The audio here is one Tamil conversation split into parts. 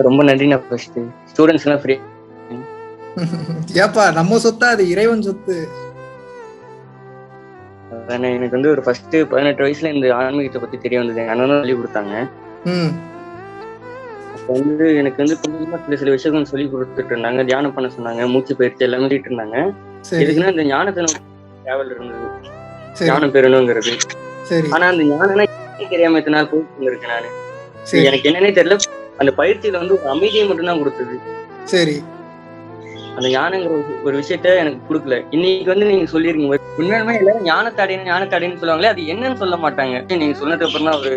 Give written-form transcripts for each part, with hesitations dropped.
ரொம்ப நன்றிண்ணா. ஃபர்ஸ்ட் ஸ்டூடெண்ட்ஸ் எல்லாம் ஃப்ரீ. ஏப்பா நம்ம சொத்தா அது இறைவன் சொத்து. எனக்கு வந்து ஒரு ஃபர்ஸ்ட் 18 வயசுல இந்த ஆன்மீகத்தை பத்தி தெரிய வந்தது. அண்ணனும் சொல்லி கொடுத்தாங்க. அப்ப வந்து எனக்கு வந்து கொஞ்சமா சில விஷயங்கள் சொல்லி கொடுத்துட்டு இருந்தாங்க. தியானம் பண்ண சொன்னாங்க, மூச்சு பயிற்சி எல்லாமே சொல்லிட்டு இருந்தாங்க. எதுக்குன்னா இந்த ஞானத்துல டிராவல் இருந்தது, ஞானம் பெறணுங்கிறது. ஆனா அந்த ஞானம் தெரியாம எத்தனை நாள் போயிட்டு இருக்கேன் நானு. எனக்கு என்னன்னே தெரியல. அந்த பயிற்சியில வந்து ஒரு அமைதியை மட்டும்தான் கொடுத்தது. சரி, அந்த ஞானங்கிற ஒரு விஷயத்த எனக்கு கொடுக்கல. இன்னைக்கு வந்து நீங்க சொல்லிருக்கீங்க, உண்மையாலுமே எல்லாரும் ஞானத்தாடைன்னு சொல்லுவாங்களே, அது என்னன்னு சொல்ல மாட்டாங்க. நீங்க சொன்னதுக்கு அப்புறம் தான் ஒரு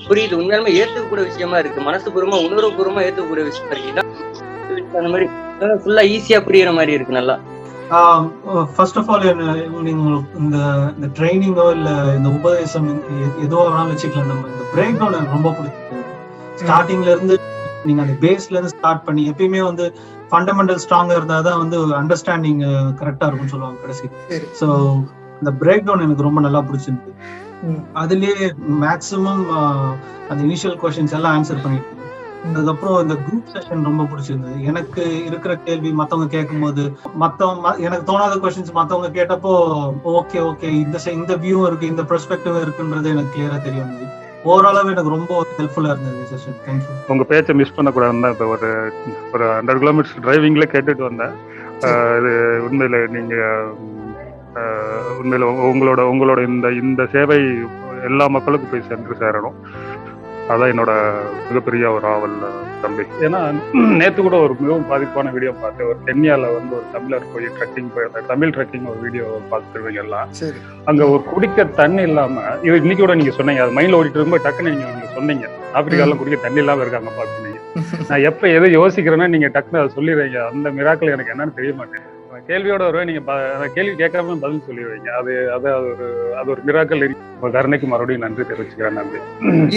புரியுது. உண்மையாலுமே ஏத்துக்கக்கூடிய விஷயமா இருக்கு, மனசு பூர்வமா உணர்வு பூர்வமா ஏத்துக்கக்கூடிய விஷயமா இருக்கு. அந்த மாதிரி ஃபுல்லா ஈஸியா புரியுற மாதிரி இருக்கு. நல்லா ஃபர்ஸ்ட் ஆஃப் ஆல் நீங்க இந்த ட்ரைனிங்கோ இல்ல இந்த உபதேசம் எதுவோ வேணாலும் வச்சுக்கலாம். நம்ம இந்த பிரேக் டவுன் எனக்கு ரொம்ப பிடிச்சது. ஸ்டார்டிங்ல இருந்து நீங்க அந்த பேஸ்ல இருந்து ஸ்டார்ட் பண்ணி எப்பயுமே வந்து ஃபண்டமெண்டல் ஸ்ட்ராங்கா இருந்தாதான் வந்து அண்டர்ஸ்டாண்டிங் கரெக்டா இருக்கும்னு சொல்லுவாங்க கடைசி. ஸோ இந்த பிரேக் டவுன் எனக்கு ரொம்ப நல்லா பிடிச்சிருக்கு. அதுலயே மேக்சிமம் அந்த இனிஷியல் கொஸ்டின்ஸ் எல்லாம் ஆன்சர் பண்ணிட்டு, அதுக்கப்புறம் இந்த குரூப் செஷன் ரொம்ப பிடிச்சிருந்தது. எனக்கு இருக்கிற கேள்வி மத்தவங்க கேட்கும் போது எனக்கு தோணாத கொஸ்டின்ஸ் மத்தவங்க கேட்டப்போ ஓகே இந்த வியூ இருக்கு, இந்த பெர்ஸ்பெக்டிவ் இருக்குன்றது எனக்கு கிளியரா தெரிய வந்தது. ஓவராலாவே எனக்கு ரொம்ப ஹெல்ப்ஃபுல்லா இருந்தது செஷன். தேங்க்யூ. உங்க பேச்சை மிஸ் பண்ணக்கூடாதுன்னு இப்போ ஒரு 100 கிலோமீட்டர்ஸ் டிரைவிங்ல கேட்டுட்டு வந்தேன். இது உண்மையில நீங்க உண்மையில உங்களோட இந்த சேவை எல்லா மக்களுக்கும் போய் சென்று சேரணும். அதான் என்னோட மிகப்பெரிய ஒரு ஆவல் தம்பி. ஏன்னா நேற்று கூட ஒரு மிகவும் பாதிப்பான வீடியோ பார்த்தேன். ஒரு கென்யால வந்து ஒரு தமிழர் போய் தமிழ் ட்ரெக்கிங் ஒரு வீடியோ பார்த்துருவீங்க எல்லாம். அங்க ஒரு குடிக்க தண்ணி இல்லாம, இது இன்னைக்கு கூட நீங்க சொன்னீங்க, அது மைண்ட்ல ஓடிட்டு இருக்கும்போது டக்குன்னு நீங்க சொன்னீங்க, ஆப்பிரிக்கால குடிக்க தண்ணி இல்லாம இருக்காங்க பாத்துனீங்க. நான் எப்ப எதை யோசிக்கிறேன்னா நீங்க டக்குன்னு அதை சொல்லிடுறீங்க. அந்த மிராக்கள் எனக்கு என்னன்னு தெரிய மாட்டேன். கேள்வியோட வருவேன், நீங்க கேள்வி கேட்காம பதில் சொல்லிடுவீங்க. அது ஒரு மிராக்கள். கருணைக்கு மறுபடியும் நன்றி தெரிவிச்சுக்கிறேன். நன்றி.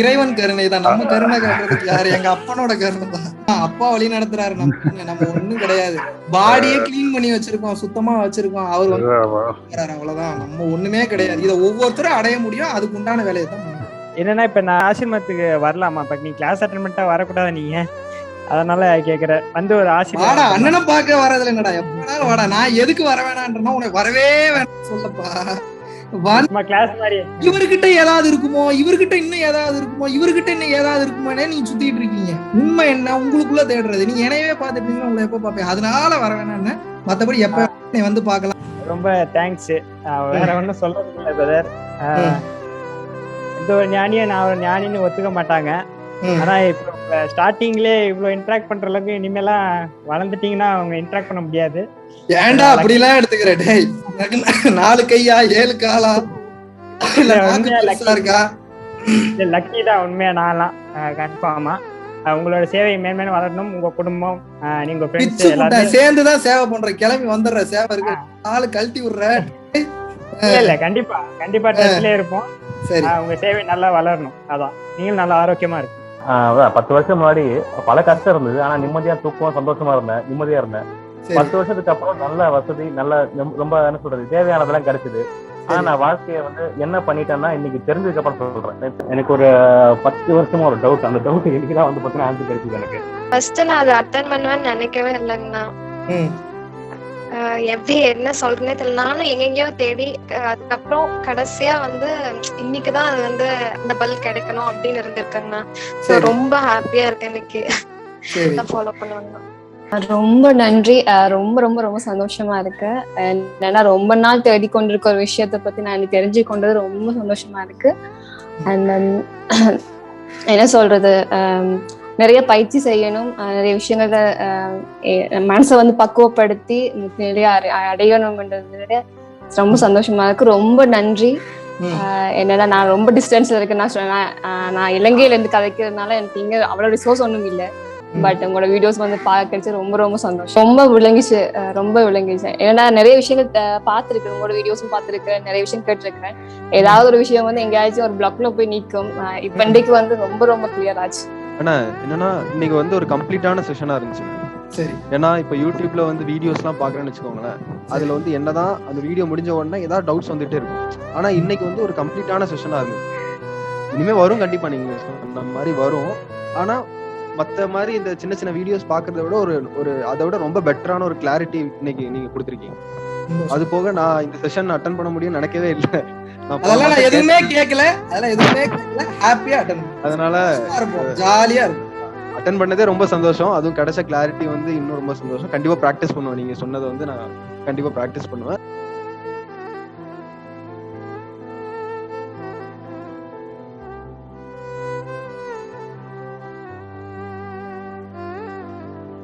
இறைவன் கருணை தான். நம்ம கருணை காட்டுறதுக்கு யாரு? எங்க அப்பனோட கருணை தான். அப்பா வழி நடத்துறாரு. நம்ம ஒண்ணும் கிடையாது. பாடியே கிளீன் பண்ணி வச்சிருக்கோம், சுத்தமா வச்சிருக்கோம். அவர் வந்து அவ்வளவுதான். நம்ம ஒண்ணுமே கிடையாது. இதை ஒவ்வொருத்தரும் அடைய முடியும். அதுக்கு உண்டான வேலையை தான். என்னன்னா இப்ப நான் ஆசிரமத்துக்கு வரலாமா? இப்ப நீ கிளாஸ் அட்டெண்ட் பண்ணிட்டா வரக்கூடாது நீங்க, அதனால கேக்குறேன். வந்து ஒரு ஆசிரியர் அண்ணனை பார்க்க வரதுல என்னடா, எப்பனாலும் வாடா. நான் எதுக்கு வர வேணான்றா, உனக்கு வரவே வேணாம் சொல்லப்பா. கிளாஸ் மாதிரி இவர்கிட்ட ஏதாவது இருக்குமோ, இவர்கிட்ட இன்னும் ஏதாவது இருக்குமோ, இவர்கிட்ட இன்னும் ஏதாவது இருக்குமோனே நீங்க சுத்திட்டு இருக்கீங்க. உண்மை என்ன உங்களுக்குள்ள தேடுறது. நீங்க என்னையவே பாத்துட்டு இருக்கீங்க, உங்களை எப்ப பாப்பேன், அதனால வர வேணான்னு. மத்தபடி எப்ப வந்து பாக்கலாம். ரொம்ப தேங்க்ஸ். வேற ஒன்னும் சொல்றது இல்லை பிரதர். இந்த ஒரு ஞானியை நான் ஒரு ஞானின்னு ஒத்துக்க மாட்டாங்க. ஆனா இப்ப ஸ்டார்டிங்ல இவ்வளவு இன்டராக்ட் பண்ற அளவுக்கு இனிமேலாம் வளர்ந்துட்டீங்கன்னா அவங்க இன்டராக்ட் பண்ண முடியாது. ஏன்டா அப்படி எல்லாம் எடுத்துக்கிற? 4 கையா 7 காலா இருக்கா? லக்கி தான் உண்மையா. நான்லாம் கன்ஃபார்மா உங்களோட சேவை மேன்மேலும் வளரணும். உங்க குடும்பம், நீங்க ஃப்ரெண்ட்ஸ் எல்லாரும் சேர்ந்துதான் சேவை பண்ற. கிளம்பி வந்துடுற சேவை இருக்கு, ஆளு கழட்டி விடுற. இல்ல கண்டிப்பா டச்லயே இருப்போம். உங்க சேவை நல்லா வளரணும். அதான் நீங்களும் நல்லா ஆரோக்கியமா இருக்கு. 10 வருஷம் முன்னாடி பல கஷ்டம் இருந்தது. ஆனா நிம்மதியா தூக்கம், சந்தோஷமா இருந்தேன், நிம்மதியா இருந்தேன். 10 வருஷத்துக்கு அப்புறம் நல்ல வசதி, நல்ல ரொம்ப என்ன சொல்றது, தேவையானதெல்லாம் கிடைச்சது. ஆனா நான் வாழ்க்கைய வந்து என்ன பண்ணிட்டேன்னா இன்னைக்கு தெரிஞ்சதுக்கு அப்புறம் சொல்றேன். எனக்கு ஒரு 10 வருஷமா ஒரு டவுட். அந்த டவுட் இன்னைக்குதான் வந்து பாத்தீங்கன்னா ஆன்சர் கிடைச்சது எனக்கு. ஃபர்ஸ்ட் நான் அதை அட்டெண்ட் பண்ணுவேன்னு நினைக்கவே இல்லைங்கண்ணா. எப்படி என்ன சொல்றேன்னே தெரியல. நானும் எங்கெங்கயோ தேடி, அதுக்கப்புறம் கடைசியா வந்து இன்னைக்குதான் அது வந்து அந்த பதில் கிடைக்கணும் அப்படின்னு இருந்திருக்கேங்கண்ணா. ரொம்ப ஹாப்பியா இருக்கு எனக்கு. ஃபாலோ பண்ணுவாங்க. ரொம்ப நன்றி. ரொம்ப ரொம்ப ரொம்ப சந்தோஷமா இருக்கு. ஏன்னா ரொம்ப நாள் தேடி கொண்டிருக்க ஒரு விஷயத்த பத்தி நான் தெரிஞ்சு கொண்டது ரொம்ப சந்தோஷமா இருக்கு. அண்ட் என்ன சொல்றது, நிறைய பயிற்சி செய்யணும், நிறைய விஷயங்கள மனசை வந்து பக்குவப்படுத்தி நிறைய அடையணும்ன்றது ரொம்ப சந்தோஷமா இருக்கு. ரொம்ப நன்றி. என்னன்னா நான் ரொம்ப டிஸ்டன்ஸ்ல இருக்கேன். நான் இலங்கையில இருந்து கதைக்கிறதுனால எனக்கு இங்க அவ்வளவு ரிசோர்ஸ் ஒண்ணும் இல்லை. பட் உங்களோட வீடியோஸ் வந்து பார்க்கறது ரொம்ப ரொம்ப சந்தோஷம். ரொம்ப விளங்கிச்சு. ஏன்னா நிறைய விஷயங்கள் பார்த்துருக்கேன், உங்களோட வீடியோஸும் பார்த்துருக்கேன், நிறைய விஷயம் கேட்டிருக்கிறேன். ஏதாவது ஒரு விஷயம் வந்து எங்கேயாச்சும் ஒரு பிளாக்ல போய் நிற்கும். இப்ப இன்றைக்கு வந்து ரொம்ப ரொம்ப கிளியர் ஆச்சு. ஆனா என்னன்னா இன்னைக்கு வந்து ஒரு கம்ப்ளீட்டான செஷனா இருந்துச்சு. சரி. ஏன்னா இப்ப யூடியூப்ல வந்து வீடியோஸ் எல்லாம் பாக்குறேன்னு வச்சுக்கோங்களேன், அதுல வந்து என்னதான் அந்த வீடியோ முடிஞ்ச உடனே ஏதாவது டவுட்ஸ் வந்துட்டே இருக்கும். ஆனா இன்னைக்கு வந்து ஒரு கம்ப்ளீட்டான செஷனா இருந்துச்சு. இனிமே வரும், கண்டிப்பா நீங்க சொன்ன மாதிரி வரும். ஆனா மத்த மாதிரி இந்த சின்ன சின்ன வீடியோஸ் பாக்குறத விட ஒரு அதை விட ரொம்ப பெட்டரான ஒரு கிளாரிட்டி இன்னைக்கு நீங்க கொடுத்துருக்கீங்க. அது போக நான் இந்த செஷன் அட்டென்ட் பண்ண முடியும்னு நினைக்கவே இல்லை. அதெல்லாம் நான் எதுவுமே கேட்கல, ஹாப்பியா அட்டென்ட். அதனால ஜாலியா இருக்கும். அட்டென்ட் பண்ணதே ரொம்ப சந்தோஷம். அதுவும் கிடைச்ச கிளாரிட்டி வந்து இன்னும் ரொம்ப சந்தோஷம். கண்டிப்பா பிராக்டிஸ் பண்ணுவேன். நீங்க சொன்னதை வந்து நான் கண்டிப்பா பிராக்டிஸ் பண்ணுவேன்.